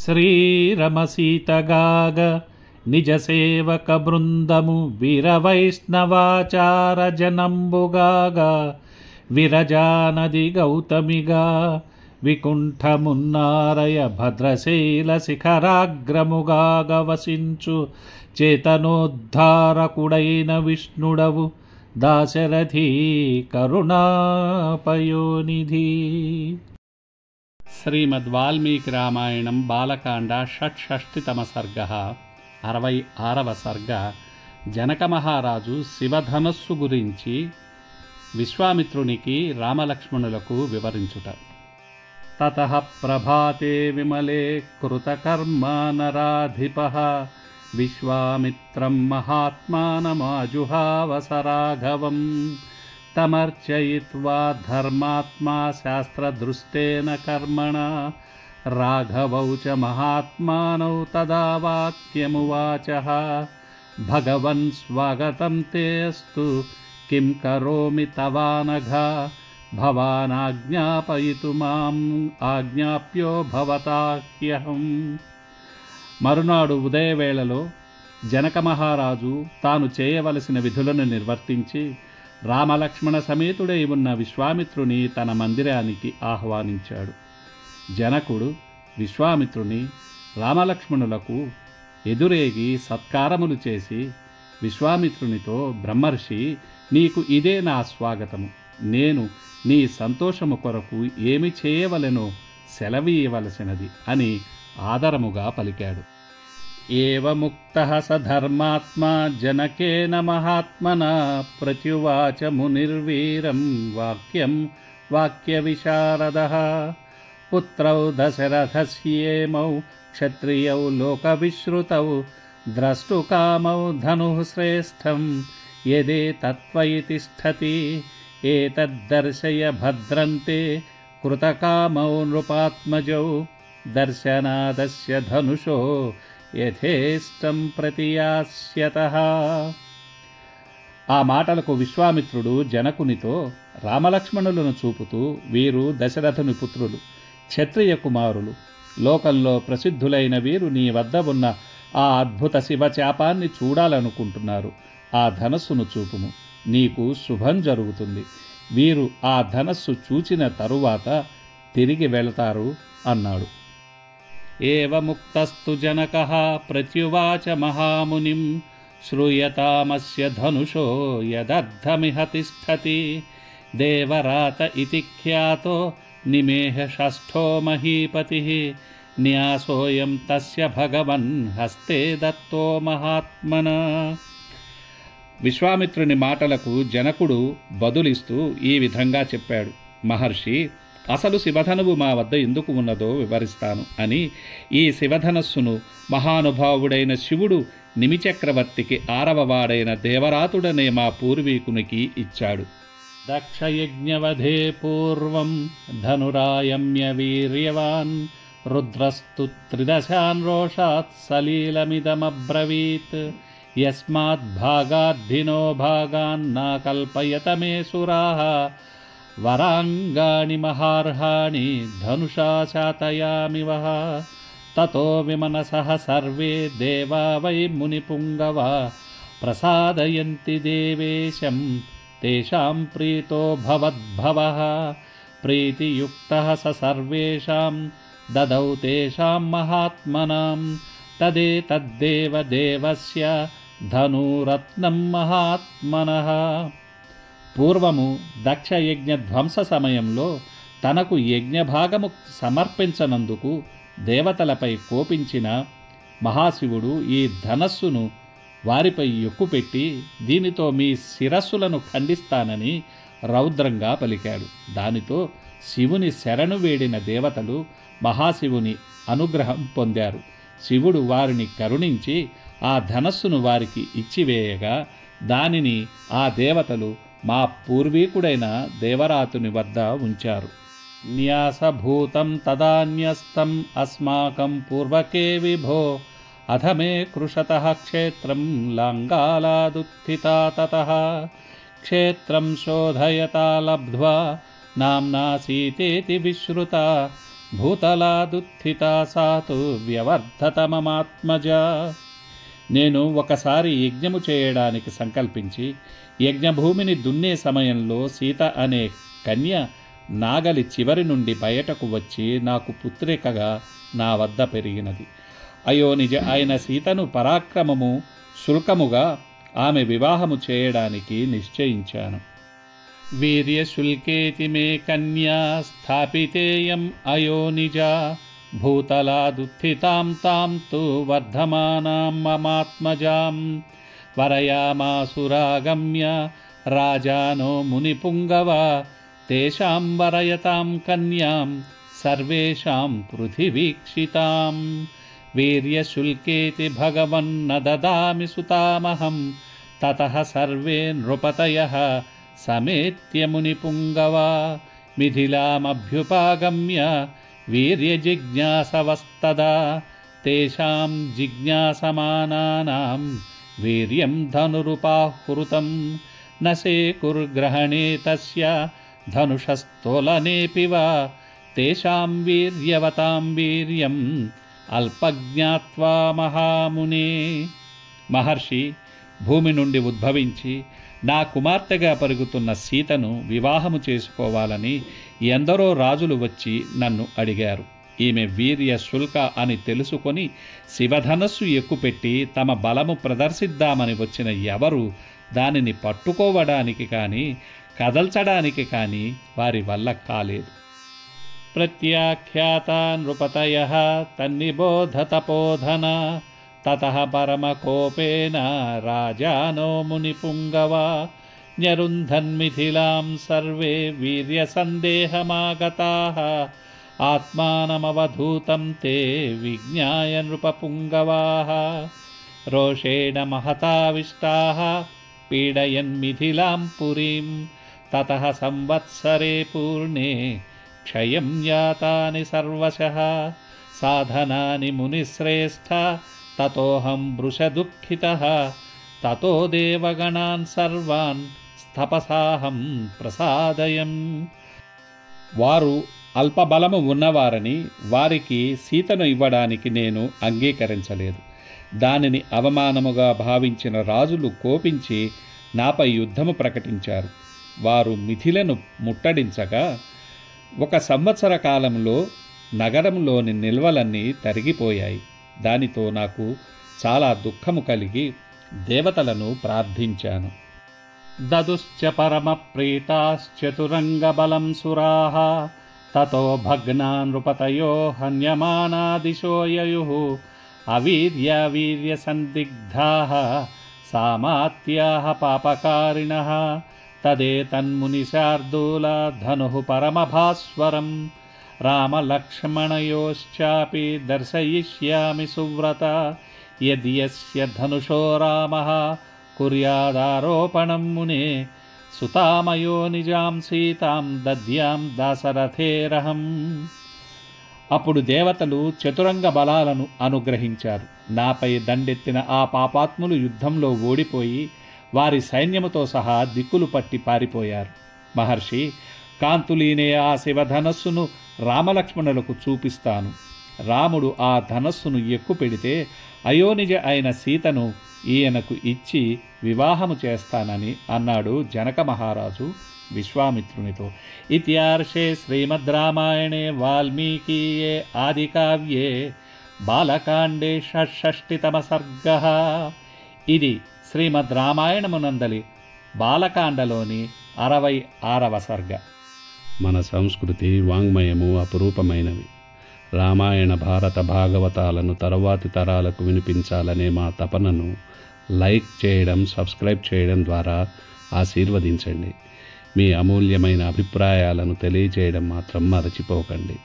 శ్రీరమసీతగాగ నిజ సేవక బృందము వీరవైష్ణవాచార జనంబుగాగా విరజానది గౌతమిగా వికుంఠమున్నారయ భద్రశైల శిఖరాగ్రముగాగ వసించు చేతనోద్ధారకుడైన విష్ణుడవు దాశరథీ కరుణాపయోనిధి. శ్రీమద్ వాల్మీకి రామాయణం బాలకాండ షట్షష్టితమ సర్గ 66వ సర్గ. జనక మహారాజు శివధనస్సు గురించి విశ్వామిత్రునికి రామలక్ష్మణులకు వివరించుట. తతః ప్రభాతే విమలే కృతకర్మా నరాధిపః విశ్వామిత్రం మహాత్మానమాజుహావసరాఘవం తమర్చయిత్వా ధర్మాత్మా శాస్త్రదృష్టేన కర్మణా రాఘవౌ చ మహాత్మానౌ తదా వాక్యమువాచః భగవన్ స్వాగతం తేస్తు కిం కరోమి తవానఘ భవానాజ్ఞాపయితు మాం ఆజ్ఞాప్యో భవతాహ్యహం. మరునాడు ఉదయవేళలో జనక మహారాజు తాను చేయవలసిన విధులను నిర్వర్తించి రామలక్ష్మణ సమేతుడై ఉన్న విశ్వామిత్రుని తన మందిరానికి ఆహ్వానించాడు. జనకుడు విశ్వామిత్రుని రామలక్ష్మణులకు ఎదురేగి సత్కారములు చేసి విశ్వామిత్రునితో, బ్రహ్మర్షి, నీకు ఇదే నా స్వాగతము. నేను నీ సంతోషము కొరకు ఏమి చేయవలెనో సెలవీయవలసినది అని ఆదరముగా పలికాడు. ఏవముక్తః స ధర్మాత్మా జనకేన మహాత్మనా ప్రత్యువాచ మునిర్వీరం వాక్యం వాక్యవిశారదః పుత్రౌ దశరథస్యేమౌ క్షత్రియౌ లోకవిశ్రుతౌ ద్రష్టుకామౌ ధనుః శ్రేష్టం యదేతత్త్వయి తిష్ఠతి ఏతద్దర్శయ భద్రంతే కృతకామౌ నృపాత్మజౌ దర్శనాదస్య ధనుషో యథేష్టం ప్రతియాస్యతః. ఆ మాటలకు విశ్వామిత్రుడు జనకునితో రామలక్ష్మణులను చూపుతూ, వీరు దశరథుని పుత్రులు, క్షత్రియ కుమారులు. లోకంలో ప్రసిద్ధులైన వీరు నీ వద్ద ఉన్న ఆ అద్భుత శివచాపాన్ని చూడాలనుకుంటున్నారు. ఆ ధనస్సును చూపుము, నీకు శుభం జరుగుతుంది. వీరు ఆ ధనస్సు చూచిన తరువాత తిరిగి వెళతారు అన్నాడు. ఏవముక్తస్తు జనకః ప్రత్యువాచ మహామునిం శ్రూయతామస్య ధనుషో యదర్థమిహ తిష్ఠతి దేవరాత ఇతి ఖ్యాతో నిమేహ షష్ఠో మహీపతిః న్యాసోయం తస్య భగవన్ హస్తే దత్తో మహాత్మనా. విశ్వామిత్రుని మాటలకు జనకుడు బదులిస్తూ ఈ విధంగా చెప్పాడు. మహర్షి, అసలు శివధనువు మా వద్ద ఎందుకు ఉన్నదో వివరిస్తాను అని ఈ శివధనస్సును మహానుభావుడైన శివుడు నిమిచక్రవర్తికి 6వ వాడైన దేవరాతుడనే మా పూర్వీకునికి ఇచ్చాడు. దక్షయజ్ఞవధే పూర్వం ధనురాయమ్య వీర్యవాన్ రుద్రస్తు త్రిదశాన్ రోషాత్ సలీలమిదమబ్రవీత్ యస్మాద్భాగాద్ధినో భాగాన్నా కల్పయత మే సురాః వరాంగాణి మహార్హాణి ధనుషా శాతయామివః తతో విమనసః సర్వే దేవా వై మునిపుంగవా ప్రసాదయంతి దేవేశం తేషాం ప్రీతో భవద్భవః ప్రీతియుక్తః స సర్వేషాం దదౌ తేషాం మహాత్మనాం తదేతద్దేవ దేవస్య ధనురత్నం మహాత్మనః. పూర్వము దక్షయజ్ఞ ధ్వంస సమయంలో తనకు యజ్ఞభాగము సమర్పించనందుకు దేవతలపై కోపించిన మహాశివుడు ఈ ధనస్సును వారిపై ఎక్కుపెట్టి దీనితో మీ శిరస్సులను ఖండిస్తానని రౌద్రంగా పలికాడు. దానితో శివుని శరణు వేడిన దేవతలు మహాశివుని అనుగ్రహం పొందారు. శివుడు వారిని కరుణించి ఆ ధనస్సును వారికి ఇచ్చివేయగా దానిని ఆ దేవతలు మా పూర్వీకుడైన దేవరాతుని వద్ద ఉంచారు. న్యాసభూతం తదాన్యస్తం అస్మాకం పూర్వకే విభో అథ మే కృషతః క్షేత్రం లాంగాలాదుత్థితా తతః క్షేత్రం శోధయతా లబ్ధ్వా నామ్నా సీతేతి విశ్రుతా భూతలాదుత్థితా సాతు వ్యవర్ధత మమాత్మజా. నేను ఒకసారి యజ్ఞము చేయడానికి సంకల్పించి యజ్ఞభూమిని దున్నే సమయంలో సీత అనే కన్య నాగలి చివరి నుండి బయటకు వచ్చి నాకు పుత్రికగా నా వద్ద పెరిగినది. అయోనిజ అయిన సీతను పరాక్రమము శుల్కముగా ఆమె వివాహము చేయడానికి నిశ్చయించాను. వీర్యశుల్కేతి మే కన్యా స్థాపితేయం అయోనిజా భూతలాదుత్థితాం తాం తు వర్ధమానాం మమాత్మజాం వరయామాసురాగమ్య రాజానో మునిపుంగవ తేషాం వరయతాం కన్యాం సర్వేషాం పృథివీక్షితాం. వీర్యశుల్కేతి భగవన్న దదామి సుతామహం తతః సర్వే నృపతయః సమేత్య మునిపుంగవ మిథిలామభ్యుపాగమ్య వీర్యజిజ్ఞాసవస్తదా తేషాం జిజ్ఞాసమానానాం వీర్యం ధనురుపాహృతం న సేకుర్గ్రహణే తస్య ధనుషస్తోలనేపి వా తేషాం వీర్యవతాం వీర్యం అల్పజ్ఞాత్వా మహామునే. మహర్షి భూమి నుండి ఉద్భవించి నా కుమార్తెగా పరుగుతున్న సీతను వివాహము చేసుకోవాలని ఎందరో రాజులు వచ్చి నన్ను అడిగారు. ఈమె వీర్య శుల్క అని తెలుసుకొని శివధనస్సు ఎక్కుపెట్టి తమ బలము ప్రదర్శిద్దామని వచ్చిన ఎవరు దానిని పట్టుకోవడానికి కానీ కదల్చడానికి కానీ వారి వల్ల కాలేదు. ప్రత్యాఖ్యాతా నృపతయః తన్నిబోధతపోధన తతః పరమకోపేన రాజానో మునిపుంగవ న్యరుంధన్మిథిలాం సర్వే వీర్యసందేహమాగతాః ఆత్మానమవధూతం తే విజ్ఞాయ నృపపుంగవాః రోషేణ మహతావిష్టాః పీడయన్మిథిలాం పురీం తతః సంవత్సరే పూర్ణే క్షయం యాతాని సర్వశః సాధనాని మునిశ్రేష్ఠ తతోహం వృషదుఃఖితః తతో దేవగణాన్ సర్వాన్ తపసాహం ప్రసాదయం. వారు అల్పబలము ఉన్నవారని వారికి సీతను ఇవ్వడానికి నేను అంగీకరించలేదు. దానిని అవమానముగా భావించిన రాజులు కోపించి నాపై యుద్ధము ప్రకటించారు. వారు మిథిలను ముట్టడించగా 1 సంవత్సర కాలంలో నగరంలోని నిల్వలన్నీ తరిగిపోయాయి. దానితో నాకు చాలా దుఃఖము కలిగి దేవతలను ప్రార్థించాను. దదుశ్చ పరమ ప్రీతాశ్చతురంగబలం సురాః తతో భగ్నా నృపతయో హన్యమానాదిశో యయుః అవీర్య సందిగ్ధాః సామాత్యాః పాపకారిణః తదేతన్మునిశార్దూల ధనుః పరమభాస్వరం రామలక్ష్మణయోశ్చాపి దర్శయిష్యామి సువ్రత యద్యస్య ధనుషో రామః కుర్యాదారోపణం మునే సుతామయో నిజాం సీతాం దద్యాం దాశరథేరహం. అప్పుడు దేవతలు చతురంగ బలాలను అనుగ్రహించారు. నాపై దండెత్తిన ఆ పాపాత్ములు యుద్ధంలో ఓడిపోయి వారి సైన్యముతో సహా దిక్కులు పట్టి పారిపోయారు. మహర్షి, కాంతులీనే ఆ శివధనస్సును రామలక్ష్మణులకు చూపిస్తాను. రాముడు ఆ ధనస్సును ఎక్కుపెడితే అయోనిజ అయిన సీతను ఈయనకు ఇచ్చి వివాహము చేస్తానని అన్నాడు జనక మహారాజు విశ్వామిత్రునితో. ఇత్యార్షే శ్రీమద్ రామాయణే వాల్మీకీయే ఆదికావ్యే బాలకాండే షష్ఠితమ సర్గః. ఇది శ్రీమద్ రామాయణమునందలి బాలకాండలోని 66వ సర్గ. మన సంస్కృతి వాంగ్మయము అపురూపమైనవి. రామాయణ భారత భాగవతాలను తరువాతి తరాలకు వినిపించాలనే మా తపనను లైక్ చేయడం, సబ్స్క్రైబ్ చేయడం ద్వారా ఆశీర్వదించండి. మీ అమూల్యమైన అభిప్రాయాలను తెలియజేయడం మాత్రం మరచిపోకండి.